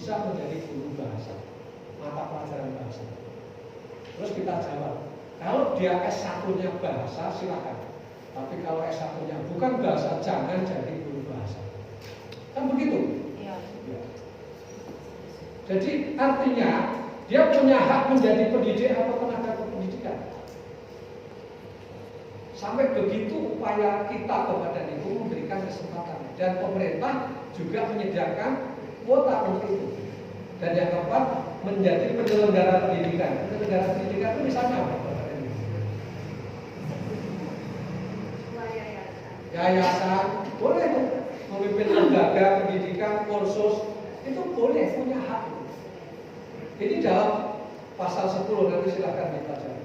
bisa menjadi guru bahasa, mata pelajaran bahasa? Terus kita jawab, kalau dia S1-nya bahasa silakan, tapi kalau S1-nya bukan bahasa jangan jadi guru bahasa. Kan begitu? Ya. Jadi artinya dia punya hak menjadi pendidik atau tenaga kependidikan. Sampai begitu upaya kita kepada itu memberikan kesempatan, dan pemerintah juga menyediakan kuota untuk itu. Dan yang keempat, menjadi penyelenggara pendidikan. Penyelenggara pendidikan itu misalnya apa? Yayasan, boleh tuh. Memimpin lembaga pendidikan, kursus, itu boleh, punya hak. Ini dalam pasal 10, nanti silahkan dipelajari.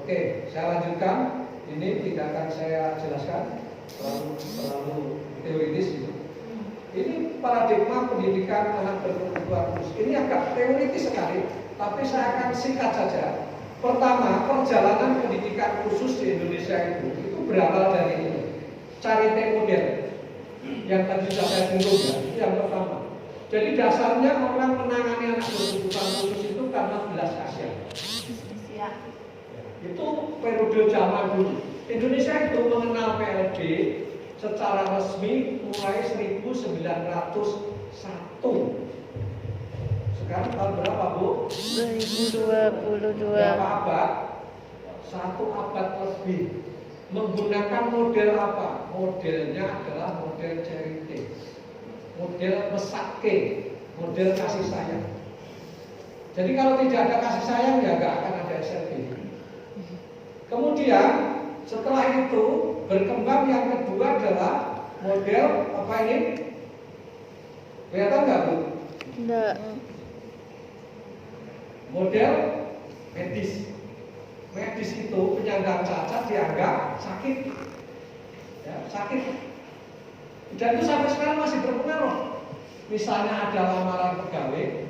Oke, saya lanjutkan. Ini tidak akan saya jelaskan, terlalu teoritis gitu. Ini paradigma pendidikan anak berkebutuhan khusus. Ini agak teoritis sekali, tapi saya akan singkat saja. Pertama, perjalanan pendidikan khusus di Indonesia itu berawal dari ini. Charité model yang tadi sudah saya singgung ya, itu yang pertama. Jadi dasarnya orang menangani anak berkebutuhan khusus itu karena belas kasihan. Itu periode zaman dulu. Indonesia itu mengenal PLB secara resmi mulai 1901. Sekarang tahun berapa, Bu? 2022. Berapa abad? 1 abad lebih. Menggunakan model apa? Modelnya adalah model charity, model mesake, model kasih sayang. Jadi kalau tidak ada kasih sayang ya nggak akan ada SLB. Kemudian setelah itu berkembang yang kedua adalah model apa ini? Kelihatan nggak, Bu? Enggak. Model medis. Medis itu penyandang cacat dianggap sakit, ya, sakit. Dan itu sampai sekarang masih berpengaruh. Misalnya ada lamaran pegawai,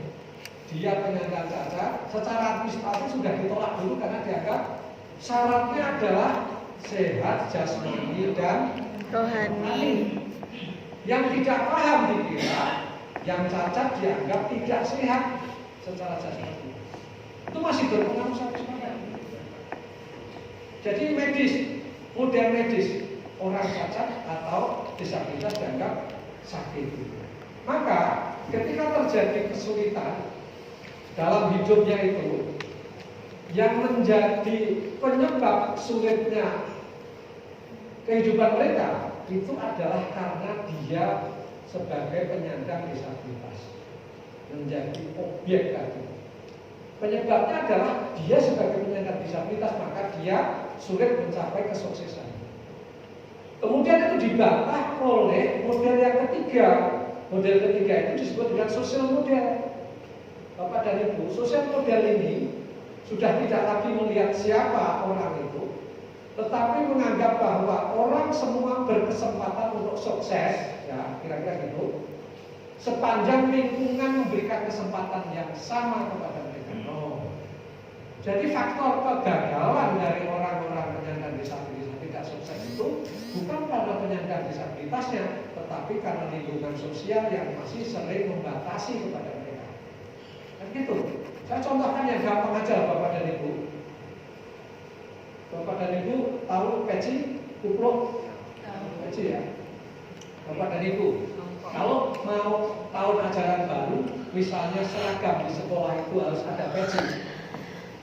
dia penyandang cacat, secara administratif sudah ditolak dulu karena dianggap syaratnya adalah sehat jasmani dan rohani. Yang tidak paham dikira yang cacat dianggap tidak sehat secara jasmani. Itu masih berpengaruh sampai sekarang. Jadi medis, model medis, orang cacat atau disabilitas dianggap sakit. Maka ketika terjadi kesulitan dalam hidupnya itu, yang menjadi penyebab sulitnya kehidupan mereka itu adalah karena dia sebagai penyandang disabilitas menjadi objek tadi. Penyebabnya adalah dia sebagai penyandang disabilitas, maka dia sulit mencapai kesuksesan. Kemudian itu dibantah oleh model yang ketiga. Model ketiga itu disebut dengan sosial model. Bapak dan Ibu, sosial model ini sudah tidak lagi melihat siapa orang itu, tetapi menganggap bahwa orang semua berkesempatan untuk sukses, ya kira-kira gitu, sepanjang lingkungan memberikan kesempatan yang sama kepada mereka. Jadi faktor kegagalan dari orang-orang penyandang disabilitas tidak sukses itu bukan karena penyandang disabilitasnya, tetapi karena lingkungan sosial yang masih sering membatasi kepada mereka. Kan gitu. Saya contohkan yang gampang aja, Bapak dan Ibu. Bapak dan Ibu tahu peci, kupluk? Peci ya. Bapak dan Ibu, kalau mau tahun ajaran baru, misalnya seragam di sekolah itu harus ada peci.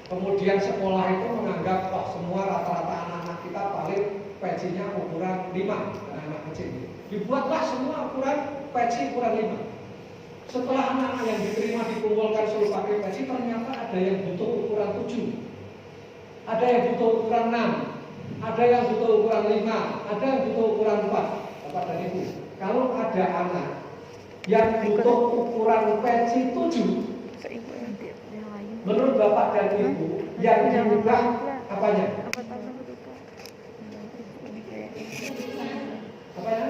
Kemudian sekolah itu menganggap semua rata-rata anak-anak kita paling pecinya ukuran 5, anak-anak kecil. Dibuatlah semua ukuran peci ukuran 5. Setelah anak-anak yang diterima dikumpulkan suruh pakai peci, ternyata ada yang butuh ukuran 7, ada yang butuh ukuran 6, ada yang butuh ukuran 5, ada yang butuh ukuran 4. Bapak dan Ibu, kalau ada anak yang butuh ukuran peci 7, menurut Bapak dan Ibu yang diubah apanya? Apanya?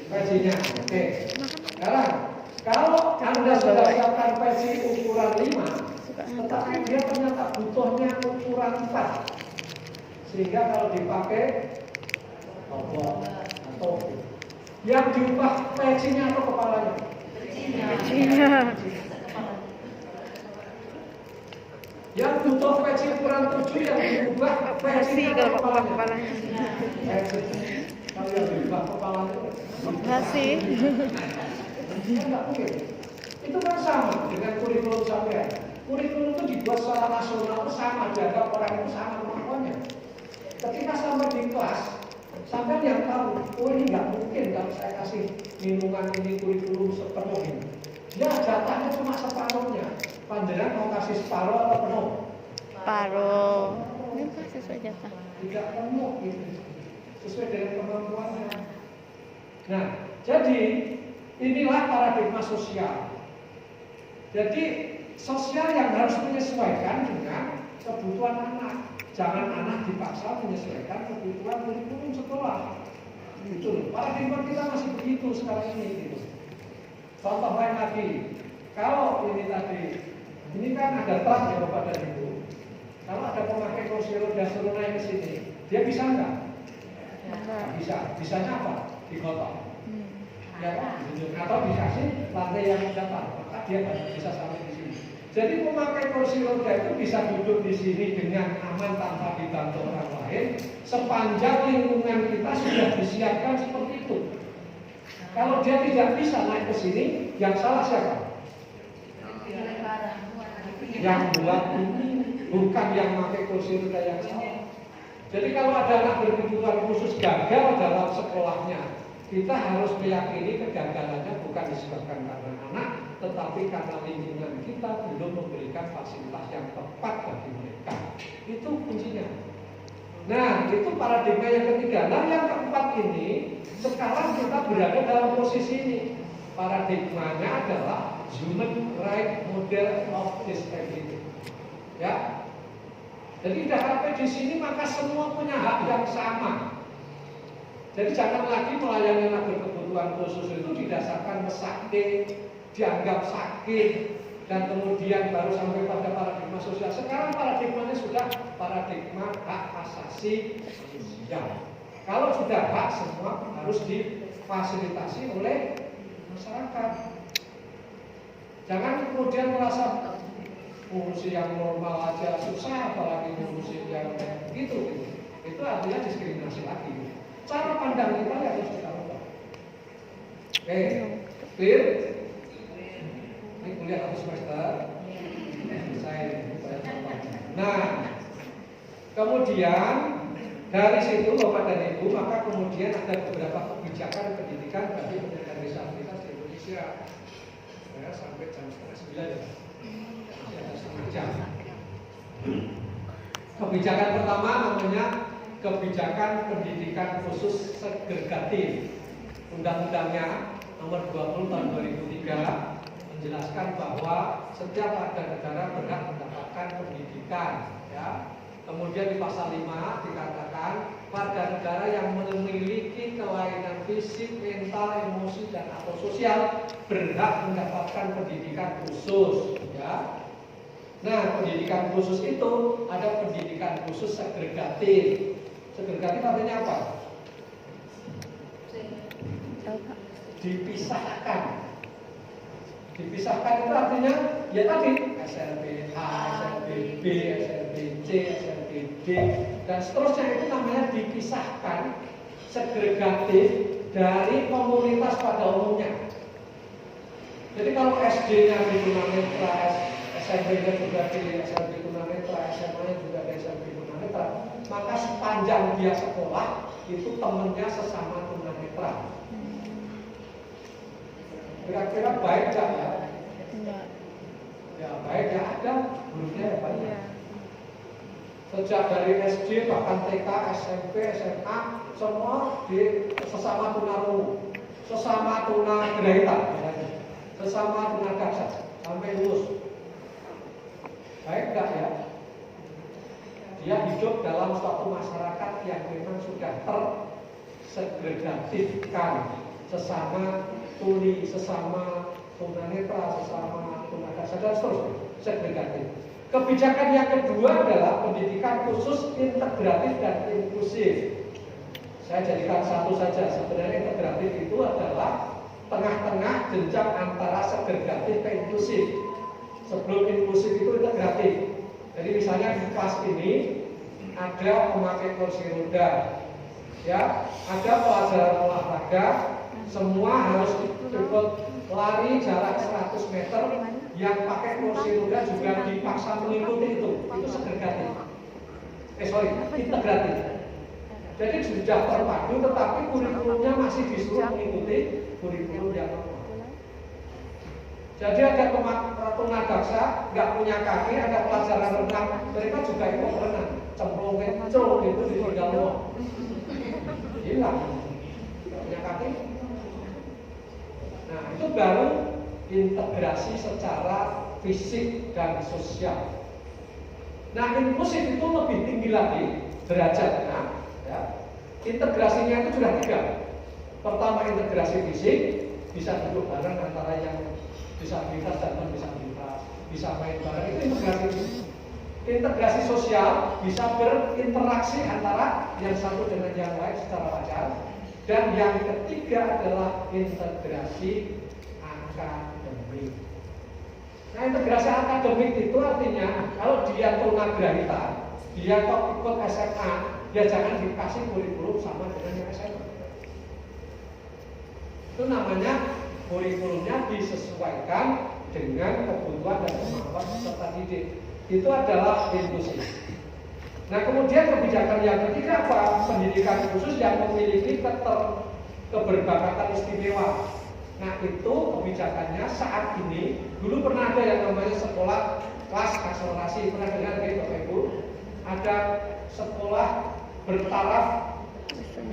Pecinya. Oke. Sekarang kalau Anda sudah siapkan peci ukuran 5, tetapi dia ternyata butuhnya ukuran 4, sehingga kalau dipakai atau yang diubah pecinya atau kepalanya? Pecinya. Yang butuh peci ukuran 7 yang diubah Operasi pecinya kalau kepalanya. kepalanya. Kalau yang diubah kepalanya Operasi. enggak mungkin. Itu kan sama dengan kurikulum sampean. Kurikulum itu dibuat secara nasional itu sama, dianggap orang itu sama kemampuannya. Ketika sampai di kelas, sampean yang tahu, oh ini nggak mungkin kalau saya kasih minuman ini kurikulum sepenuhnya. Dia jatahnya cuma separuhnya. Panjenengan mau kasih separuh atau penuh? Paruh. Ini pas sesuai jatah. Tidak penuh gitu. Sesuai dengan kemampuannya. Nah, jadi inilah paradigma sosial. Jadi sosial yang harus menyesuaikan dengan kebutuhan anak. Jangan anak dipaksa menyesuaikan kebutuhan kurikulum sekolah. Itu loh. Paradigma kita masih begitu sekarang ini. Gitu. Contoh lain lagi, kalau ini tadi, ini kan ada truk ya Bapak dan Ibu. Kalau ada pemakai kursi roda suruh naik ke sini, dia bisa nggak? Bisa. Bisanya apa? Digotong. Ya kan? Atau dikasih lantai yang datar, maka dia bisa sampai di sini. Jadi pemakai kursi roda itu bisa duduk di sini dengan aman tanpa dibantu orang lain, sepanjang lingkungan kita sudah disiapkan seperti itu. Kalau dia tidak bisa naik ke sini, yang salah siapa? Yang buat ini, bukan yang pakai kursi roda yang salah. Jadi kalau ada anak berkebutuhan khusus gagal dalam sekolahnya, kita harus meyakini kegagalannya bukan disebabkan karena anak, tetapi karena lingkungan kita belum memberikan fasilitas yang tepat bagi mereka. Itu kuncinya. Nah, itu paradigma yang ketiga. Nah, yang keempat ini, sekarang kita berada dalam posisi ini. Paradigmanya adalah human right model of disability. Ya. Jadi sudah sampai di sini maka semua punya hak yang sama. Jadi jangan lagi melayani anak berkebutuhan khusus itu didasarkan sakit, dianggap sakit, dan kemudian baru sampai pada paradigma sosial. Sekarang paradigmanya sudah paradigma hak asasi manusia. Kalau sudah hak, semua harus difasilitasi oleh masyarakat. Jangan kemudian merasa ngurusi yang normal aja susah, apalagi ngurusi yang gitu. Itu artinya diskriminasi lagi. Cara pandang kita yang harus kita ubah. Oke, clear? Ini kuliah 1 semester. Nah, kemudian dari situ Bapak dan Ibu, maka kemudian ada beberapa kebijakan pendidikan bagi penyandang disabilitas di Indonesia. Ya, sampai jam 8:30 ya. Masih ada setengah jam. Kebijakan pertama namanya kebijakan pendidikan khusus segregatif. Undang-undangnya nomor 20 tahun 2003 menjelaskan bahwa setiap warga negara berhak mendapatkan pendidikan. Ya. Kemudian di pasal 5 dikatakan warga negara yang memiliki kelainan fisik, mental, emosi dan atau sosial berhak mendapatkan pendidikan khusus. Ya. Nah, pendidikan khusus itu ada pendidikan khusus segregatif. Segregatif artinya apa? Dipisahkan. Dipisahkan itu artinya ya tadi SLB A, SLB B, SLB C, SLB D dan seterusnya itu namanya dipisahkan, segregatif dari komunitas pada umumnya. Jadi kalau SD-nya di tunanetra, SMP-nya juga di SLB tunanetra, SMA-nya juga di SLB tunanetra, maka sepanjang dia sekolah itu temennya sesama tunanetra. Kira-kira baik gak ya? Enggak. Ya baik ya, ada gurunya ya banyak. Iya. Sejak dari SD bahkan TK, SMP, SMA semua di sesama tunarungu, sesama tunagrahita, sesama tunadaksa sampai lulus. Baik gak ya? Dia hidup dalam suatu masyarakat yang memang sudah tersegregatifkan, sesama tuli, sesama tunanetra, sesama tunadaksa dan seterusnya, segregatif. Kebijakan yang kedua adalah pendidikan khusus integratif dan inklusif. Saya jadikan satu saja. Sebenarnya integratif itu adalah tengah-tengah jenjang antara segregatif ke inklusif. Sebelum inklusif itu integratif. Jadi misalnya di kelas ini ada memakai kursi roda, ya, ada pelajaran olahraga, semua harus ikut lari jarak 100 meter, yang pakai kursi roda juga dipaksa mengikuti itu segregatif. Integratif. Jadi sudah terpadu, tetapi kurikulumnya masih disuruh mengikuti kurikulum yang normal. Jadi ada tunadaksa nggak punya kaki, ada pelajaran renang, mereka juga ikut renang, cemplung kencol itu ditinggal doang. Hilang, nggak punya kaki. Nah itu baru integrasi secara fisik dan sosial. Nah inklusif itu lebih tinggi lagi derajatnya. Ya. Integrasinya itu sudah 3. Pertama integrasi fisik, bisa duduk bareng antara yang disabilitas dan non disabilitas, bisa main bareng, itu integrasi fisik. Integrasi sosial, bisa berinteraksi antara yang satu dengan yang lain secara wajar. Dan yang ketiga adalah integrasi akademik. Nah integrasi akademik itu artinya kalau dia tunagrahita, dia kok ikut SMA, ya jangan dikasih kurikulum sama dengan yang SMA. Itu namanya kurikulumnya disesuaikan dengan kebutuhan dan kemampuan peserta didik. Itu adalah inklusif. Nah kemudian kebijakan yang ketiga apa? Pendidikan khusus yang memiliki keberbakatan istimewa. Nah itu kebijakannya saat ini, dulu pernah ada yang namanya sekolah kelas akselerasi, pernah dengar gitu Bapak Ibu? Ada sekolah bertaraf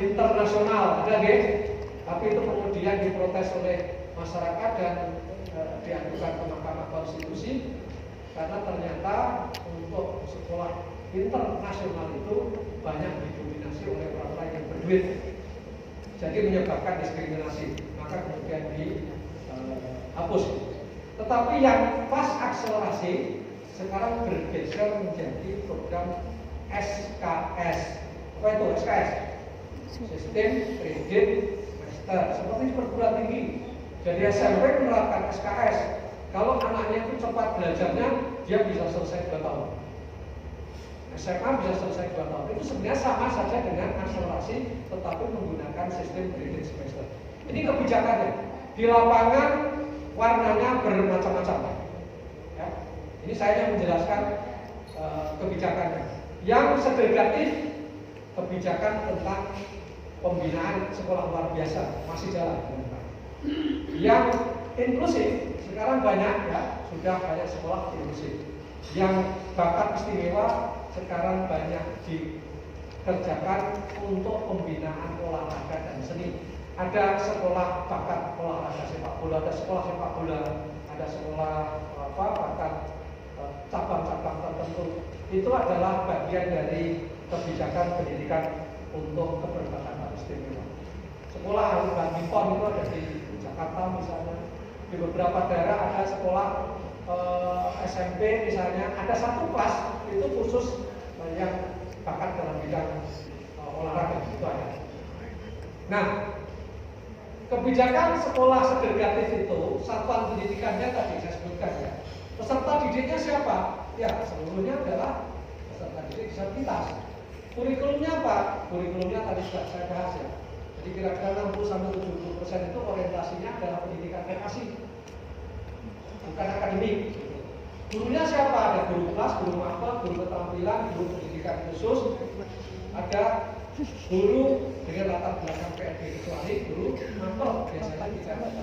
internasional, ada gitu? Tapi itu kemudian diprotes oleh masyarakat dan diajukan ke Mahkamah Konstitusi karena ternyata untuk sekolah internasional itu banyak didominasi oleh orang-orang yang berduit, jadi menyebabkan diskriminasi, maka kemudian dihapus. Tetapi yang pas akselerasi sekarang bergeser menjadi program SKS. Apa itu SKS? Sistem Kredit Master, seperti perguruan tinggi. Jadi SMP menerapkan SKS. Kalau anaknya itu cepat belajarnya, dia bisa selesai 2 tahun. SMA bisa selesai 2 tahun. Itu sebenarnya sama saja dengan akselerasi, tetapi menggunakan sistem kredit semester. Ini kebijakannya. Di lapangan warnanya bermacam-macam. Ya. Ini saya yang menjelaskan kebijakannya. Yang segregatif, kebijakan tentang pembinaan sekolah luar biasa masih jalan. Yang inklusif sekarang banyak ya, sudah banyak sekolah inklusif. Yang bakat istimewa sekarang banyak dikerjakan untuk pembinaan olahraga dan seni. Ada sekolah bakat olahraga sepak bola, ada sekolah sepak bola, ada sekolah bakat cabang-cabang tertentu. Itu adalah bagian dari kebijakan pendidikan untuk keberbakatan istimewa. Sekolah badminton itu ada di Jakarta misalnya. Di beberapa daerah ada sekolah SMP misalnya, ada satu kelas itu khusus yang bakat dalam bidang olahraga itu ada. Nah, kebijakan sekolah segregatif itu satuan pendidikannya tadi saya sebutkan ya. Peserta didiknya siapa? Ya seluruhnya adalah peserta didik disabilitas. Kurikulumnya apa? Kurikulumnya tadi sudah saya bahas ya. Jadi kira-kira 60-70% itu orientasinya adalah pendidikan vokasi, bukan akademik. Gurunya siapa? Ada guru kelas, guru mapel, guru keterampilan, guru pendidikan khusus, ada guru dengan latar belakang PNB kecuali guru mapel biasanya tidak ada.